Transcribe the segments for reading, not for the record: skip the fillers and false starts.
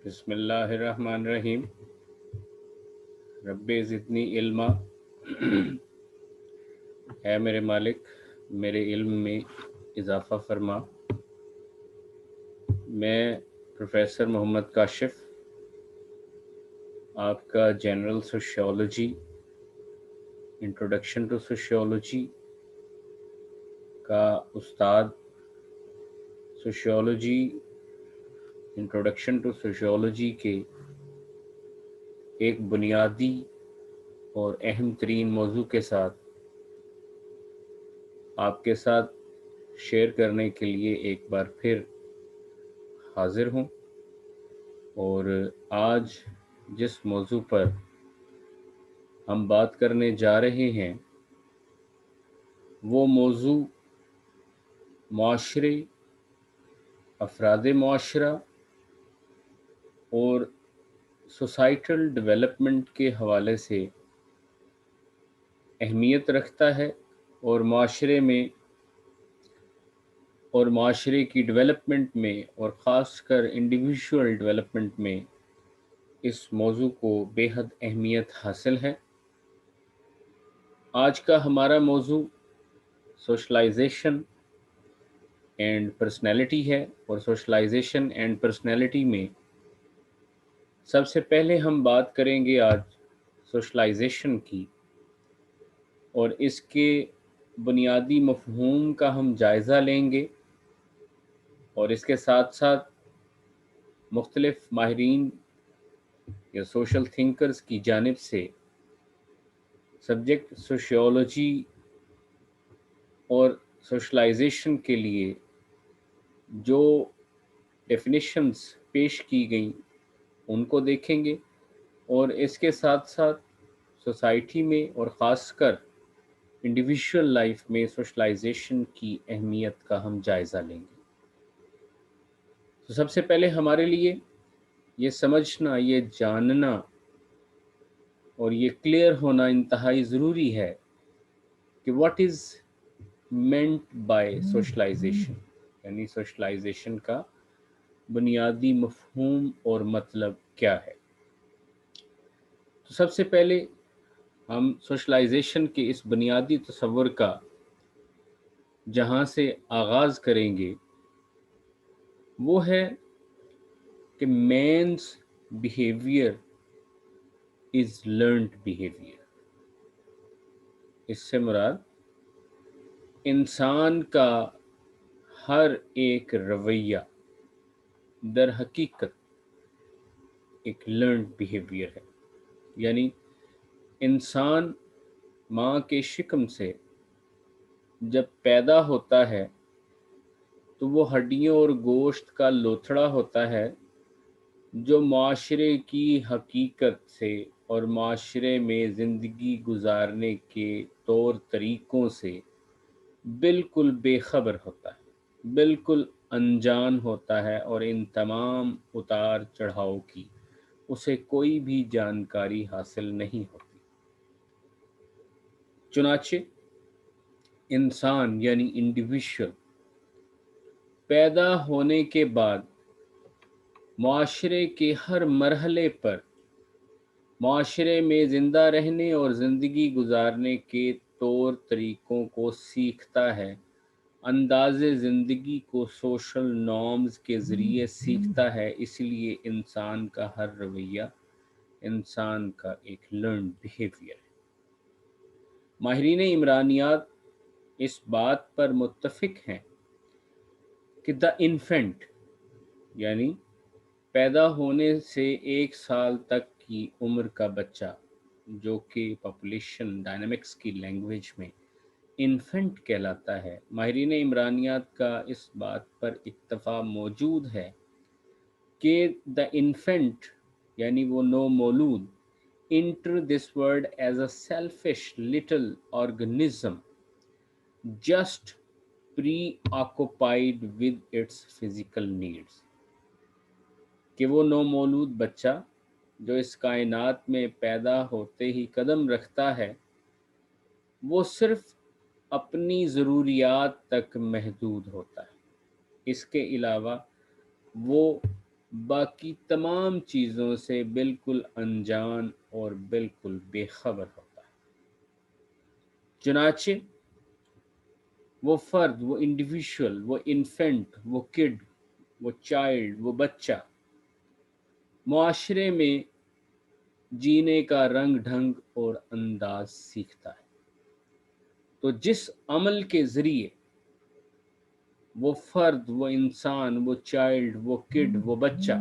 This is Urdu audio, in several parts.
بسم اللہ الرحمن الرحیم رب زدنی علما اے میرے مالک میرے علم میں اضافہ فرما۔ میں پروفیسر محمد کاشف آپ کا general sociology introduction to sociology کا استاد، سوشیولوجی انٹروڈکشن ٹو سوشیولوجی کے ایک بنیادی اور اہم ترین موضوع کے ساتھ آپ کے ساتھ شیئر کرنے کے لیے ایک بار پھر حاضر ہوں، اور آج جس موضوع پر ہم بات کرنے جا رہے ہیں وہ موضوع معاشرے، افراد معاشرہ اور سوسائٹل ڈیولپمنٹ کے حوالے سے اہمیت رکھتا ہے، اور معاشرے کی ڈیولپمنٹ میں اور خاص کر انڈیویژول ڈیولپمنٹ میں اس موضوع کو بے حد اہمیت حاصل ہے۔ آج کا ہمارا موضوع سوشلائزیشن اینڈ پرسنالٹی ہے، اور سوشلائزیشن اینڈ پرسنالٹی میں سب سے پہلے ہم بات کریں گے آج سوشلائزیشن کی، اور اس کے بنیادی مفہوم کا ہم جائزہ لیں گے، اور اس کے ساتھ ساتھ مختلف ماہرین یا سوشل تھنکرز کی جانب سے سبجیکٹ سوشیولوجی اور سوشلائزیشن کے لیے جو ڈیفینیشنز پیش کی گئیں ان کو دیکھیں گے، اور اس کے ساتھ ساتھ سوسائٹی میں اور خاص کر انڈیویژول لائف میں سوشلائزیشن کی اہمیت کا ہم جائزہ لیں گے۔ تو سب سے پہلے ہمارے لیے یہ سمجھنا، یہ جاننا اور یہ کلیئر ہونا انتہائی ضروری ہے کہ what is meant by socialization, یعنی سوشلائزیشن کا بنیادی مفہوم اور مطلب کیا ہے۔ تو سب سے پہلے ہم سوشلائزیشن کے اس بنیادی تصور کا جہاں سے آغاز کریں گے وہ ہے کہ man's behaviour is learned behaviour. اس سے مراد انسان کا ہر ایک رویہ در حقیقت ایک لرنڈ بیہیویئر ہے، یعنی انسان ماں کے شکم سے جب پیدا ہوتا ہے تو وہ ہڈیوں اور گوشت کا لوتھڑا ہوتا ہے جو معاشرے کی حقیقت سے اور معاشرے میں زندگی گزارنے کے طور طریقوں سے بالکل بے خبر ہوتا ہے، بالکل انجان ہوتا ہے، اور ان تمام اتار چڑھاؤ کی اسے کوئی بھی جانکاری حاصل نہیں ہوتی۔ چنانچہ انسان یعنی انڈیویژول پیدا ہونے کے بعد معاشرے کے ہر مرحلے پر معاشرے میں زندہ رہنے اور زندگی گزارنے کے طور طریقوں کو سیکھتا ہے، انداز زندگی کو سوشل نارمز کے ذریعے سیکھتا ہے۔ اس لیے انسان کا ہر رویہ انسان کا ایک لرنڈ بیہیویئر ہے۔ ماہرین عمرانیات اس بات پر متفق ہیں کہ دا انفینٹ یعنی پیدا ہونے سے 1 سال تک کی عمر کا بچہ، جو کہ پاپولیشن ڈائنامکس کی لینگویج میں انفینٹ کہلاتا ہے، ماہرین عمرانیات کا اس بات پر اتفاق موجود ہے کہ دا انفینٹ یعنی وہ نو مولود enter this world as a selfish little organism just preoccupied with its physical needs، کہ وہ نومولود بچہ جو اس کائنات میں پیدا ہوتے ہی قدم رکھتا ہے وہ صرف اپنی ضروریات تک محدود ہوتا ہے، اس کے علاوہ وہ باقی تمام چیزوں سے بالکل انجان اور بالکل بے خبر ہوتا ہے۔ چنانچہ وہ فرد، وہ انڈیویشول، وہ انفینٹ، وہ کڈ، وہ چائلڈ، وہ بچہ معاشرے میں جینے کا رنگ ڈھنگ اور انداز سیکھتا ہے۔ تو جس عمل کے ذریعے وہ فرد، وہ انسان، وہ چائلڈ، وہ کڈ، وہ بچہ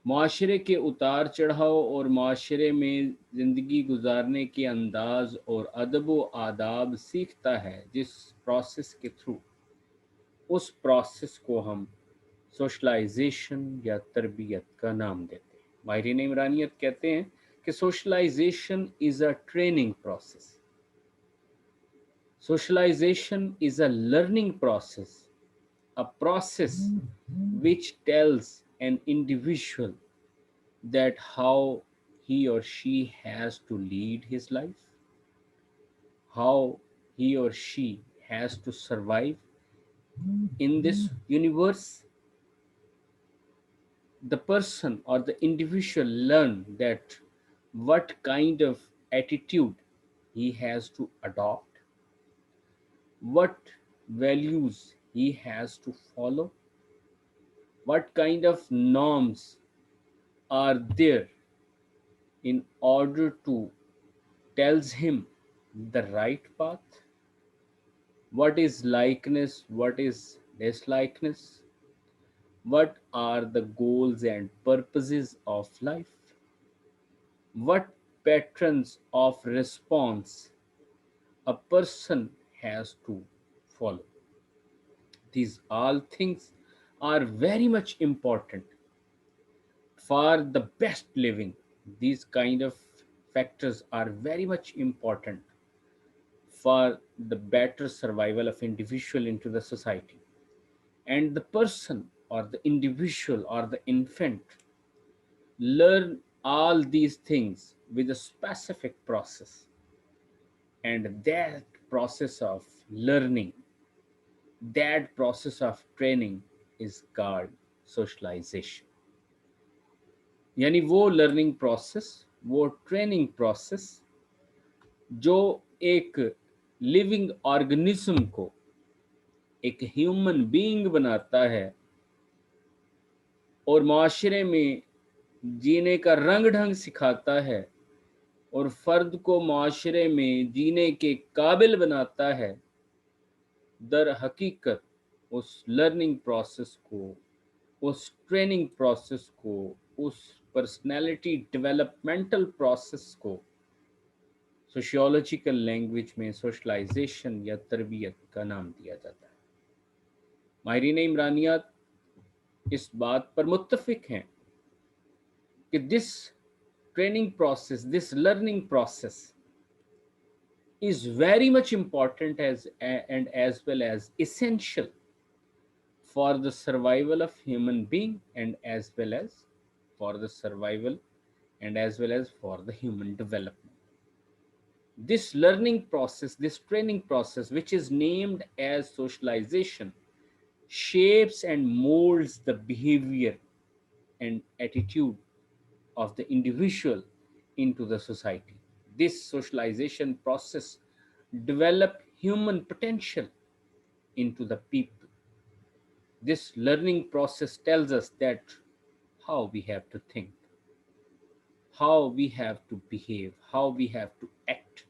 معاشرے کے اتار چڑھاؤ اور معاشرے میں زندگی گزارنے کے انداز اور ادب و آداب سیکھتا ہے، جس پروسیس کے تھرو، اس پروسیس کو ہم سوشلائزیشن یا تربیت کا نام دیتے ہیں۔ ماہرین عمرانیت کہتے ہیں کہ socialization is a training process. Socialization is a learning process, a process which tells an individual that how he or she has to lead his life, how he or she has to survive in this universe. The person or the individual learn that what kind of attitude he has to adopt, what values he has to follow, what kind of norms are there in order to tells him the right path, what is likeness, what is dislikeness, what are the goals and purposes of life, what patterns of response a person has to follow. These all things are very much important for the best living. These kind of factors are very much important for the better survival of individual into the society. And the person or the individual or the infant learn all these things with a specific process, and that process of learning, that process of training is called socialization. یعنی وہ لرننگ پروسیس، وہ ٹریننگ پروسیس جو ایک لیونگ آرگنزم کو، ایک ہیومن بینگ بناتا ہے اور معاشرے میں جینے کا رنگ ڈھنگ سکھاتا ہے اور فرد کو معاشرے میں جینے کے قابل بناتا ہے، در حقیقت اس لرننگ پروسیس کو، اس ٹریننگ پروسیس کو، اس پرسنالٹی ڈیولپمنٹل پروسیس کو سوشیولوجیکل لینگویج میں سوشلائزیشن یا تربیت کا نام دیا جاتا ہے۔ ماہرین عمرانیات اس بات پر متفق ہیں کہ this training process, this learning process is very much important and as well as essential for the survival of human being and as well as for the survival and as well as for the human development. This learning process, this training process, which is named as socialization, shapes and molds the behavior and attitude of the individual into the society. This socialization process develop human potential into the people. This learning process tells us that how we have to think, how we have to behave, how we have to act,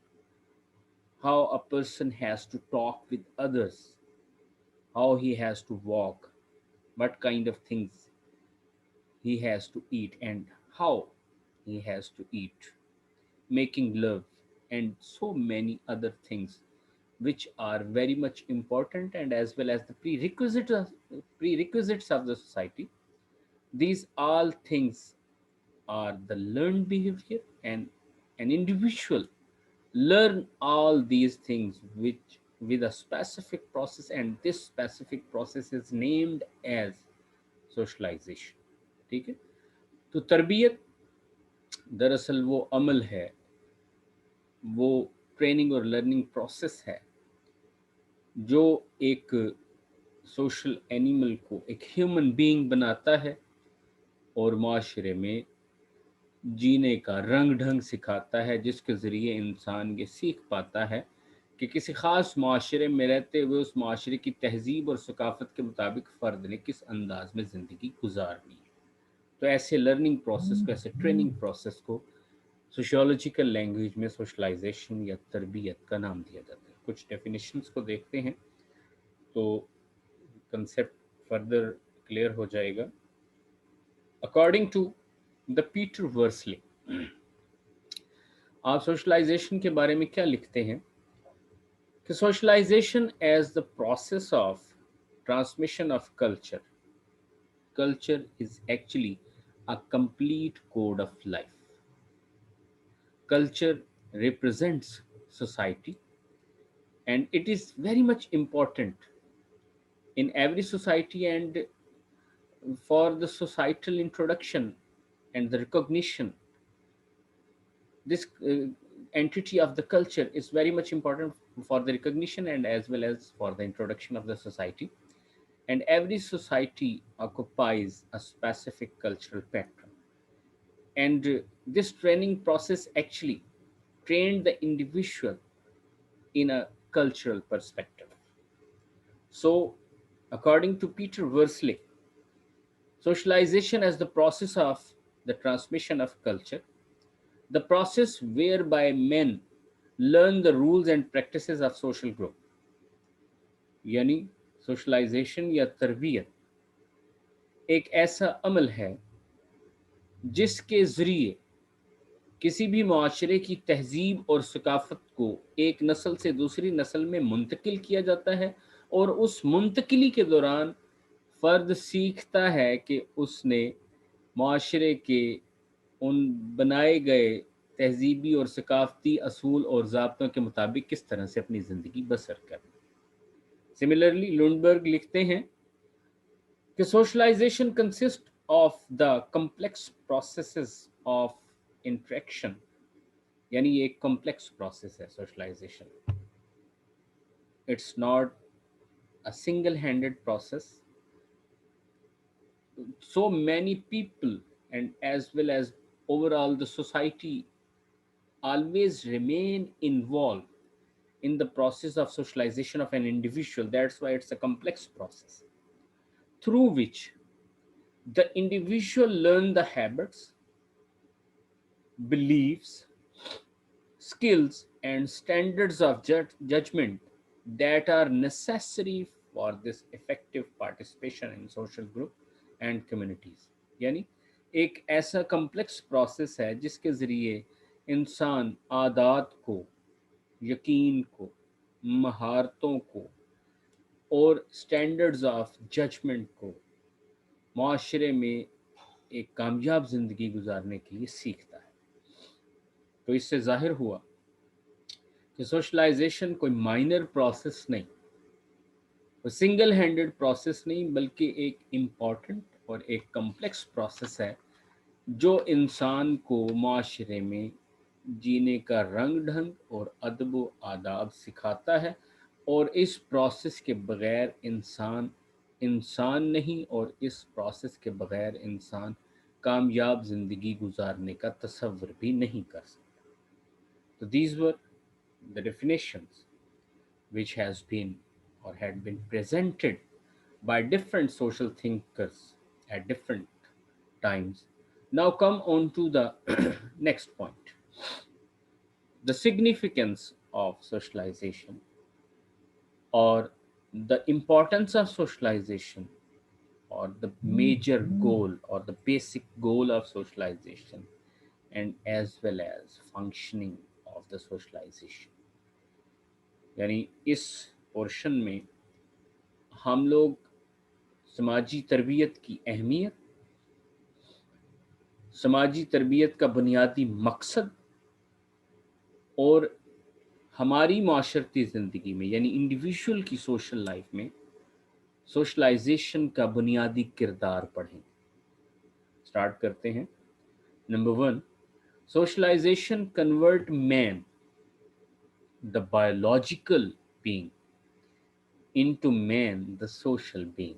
how a person has to talk with others, how he has to walk, what kind of things he has to eat, and how he has to eat, making love, and so many other things which are very much important and as well as the prerequisites of the society. These all things are the learned behavior, and an individual learn all these things which with a specific process, and this specific process is named as socialization. ٹھیک ہے، تو تربیت دراصل وہ عمل ہے، وہ ٹریننگ اور لرننگ پروسیس ہے جو ایک سوشل اینیمل کو ایک ہیومن بینگ بناتا ہے اور معاشرے میں جینے کا رنگ ڈھنگ سکھاتا ہے، جس کے ذریعے انسان یہ سیکھ پاتا ہے کہ کسی خاص معاشرے میں رہتے ہوئے اس معاشرے کی تہذیب اور ثقافت کے مطابق فرد نے کس انداز میں زندگی گزارنی ہے۔ تو ایسے لرننگ پروسیس کو، ایسے ٹریننگ پروسیس کو سوشیولوجیکل لینگویج میں سوشلائزیشن یا تربیت کا نام دیا جاتا ہے۔ کچھ ڈیفینیشنز کو دیکھتے ہیں تو کنسیپٹ فردر کلیئر ہو جائے گا۔ According to the Peter Worsley, آپ سوشلائزیشن کے بارے میں کیا لکھتے ہیں کہ socialization is the process of transmission of culture. Culture is actually a complete code of life. Culture represents society, and it is very much important in every society, and for the societal introduction and the recognition. This entity of the culture is very much important for the recognition and as well as for the introduction of the society. And every society occupies a specific cultural pattern. And this training process actually trained the individual in a cultural perspective. So, according to Peter Worsley, socialization as the process of the transmission of culture, the process whereby men learn the rules and practices of social group. یعنی سوشلائزیشن یا تربیت ایک ایسا عمل ہے جس کے ذریعے کسی بھی معاشرے کی تہذیب اور ثقافت کو ایک نسل سے دوسری نسل میں منتقل کیا جاتا ہے، اور اس منتقلی کے دوران فرد سیکھتا ہے کہ اس نے معاشرے کے ان بنائے گئے تہذیبی اور ثقافتی اصول اور ضابطوں کے مطابق کس طرح سے اپنی زندگی بسر کرے۔ سملرلی لونڈبرگ لکھتے ہیں کہ socialization consist of the complex processes of interaction, یعنی یہ ایک کمپلیکس پروسیس ہے socialization. It's not a single handed process. So many people and as well as overall the society always remain involved in the process of socialization of an individual. That's why it's a complex process through which the individual learn the habits, beliefs, skills, and standards of judgment that are necessary for this effective participation in social group and communities. یعنی ایک ایسا کمپلیکس پروسیس ہے جس کے ذریعے انسان عادات کو، یقین کو، مہارتوں کو اور سٹینڈرڈز آف ججمنٹ کو معاشرے میں ایک کامیاب زندگی گزارنے کے لیے سیکھتا ہے۔ تو اس سے ظاہر ہوا کہ سوشلائزیشن کوئی مائنر پروسیس نہیں، کوئی سنگل ہینڈڈ پروسیس نہیں، بلکہ ایک امپورٹنٹ اور ایک کمپلیکس پروسیس ہے جو انسان کو معاشرے میں جینے کا رنگ ڈھنگ اور ادب و آداب سکھاتا ہے، اور اس پروسیس کے بغیر انسان نہیں، اور اس پروسیس کے بغیر انسان کامیاب زندگی گزارنے کا تصور بھی نہیں کر سکتا۔ So these were the definitions which has been or had been presented by different social thinkers at different times. Now come on to the next point, the significance of socialization or the importance of socialization, or the major goal or the basic goal of socialization, and as well as functioning of the socialization. یعنی اس پورشن میں ہم لوگ سماجی تربیت کی اہمیت، سماجی تربیت کا بنیادی مقصد، اور ہماری معاشرتی زندگی میں یعنی انڈیویژول کی سوشل لائف میں سوشلائزیشن کا بنیادی کردار پڑھیں۔ سٹارٹ کرتے ہیں۔ Number 1، socialization convert man, the biological being, into man the social being.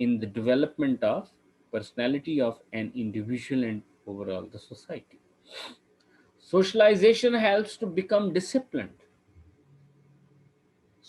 in the development of personality of an individual and overall the society. Socialization helps to become disciplined.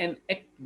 enact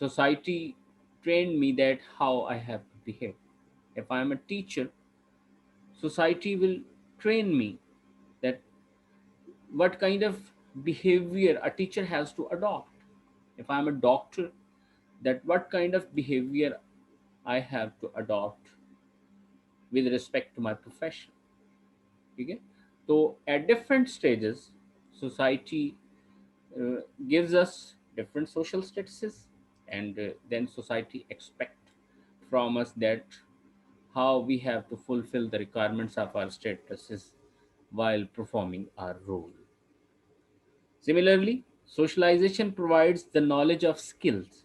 society trained me that how I have to behave. If I am a teacher, society will train me that what kind of behavior a teacher has to adopt. If I am a doctor, that what kind of behavior I have to adopt with respect to my profession. Okay? So at different stages, society gives us different social statuses, and then society expect from us that how we have to fulfill the requirements of our statuses while performing our role. Similarly, socialization provides the knowledge of skills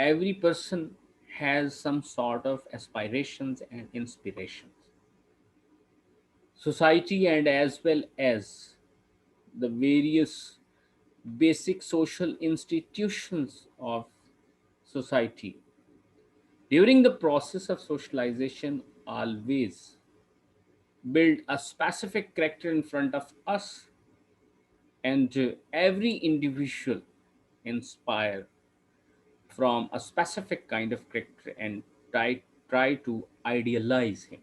every person has some sort of aspirations and inspirations. Society and as well as the various basic social institutions of society during the process of socialization always build a specific character in front of us, and every individual inspire from a specific kind of character and try to idealize him.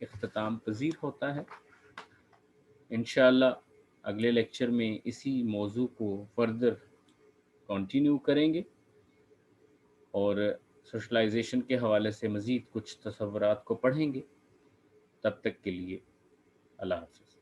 اختتام پذیر ہوتا ہے۔ انشاءاللہ اگلے لیکچر میں اسی موضوع کو فردر کنٹینیو کریں گے اور سوشلائزیشن کے حوالے سے مزید کچھ تصورات کو پڑھیں گے۔ تب تک کے لیے اللہ حافظ۔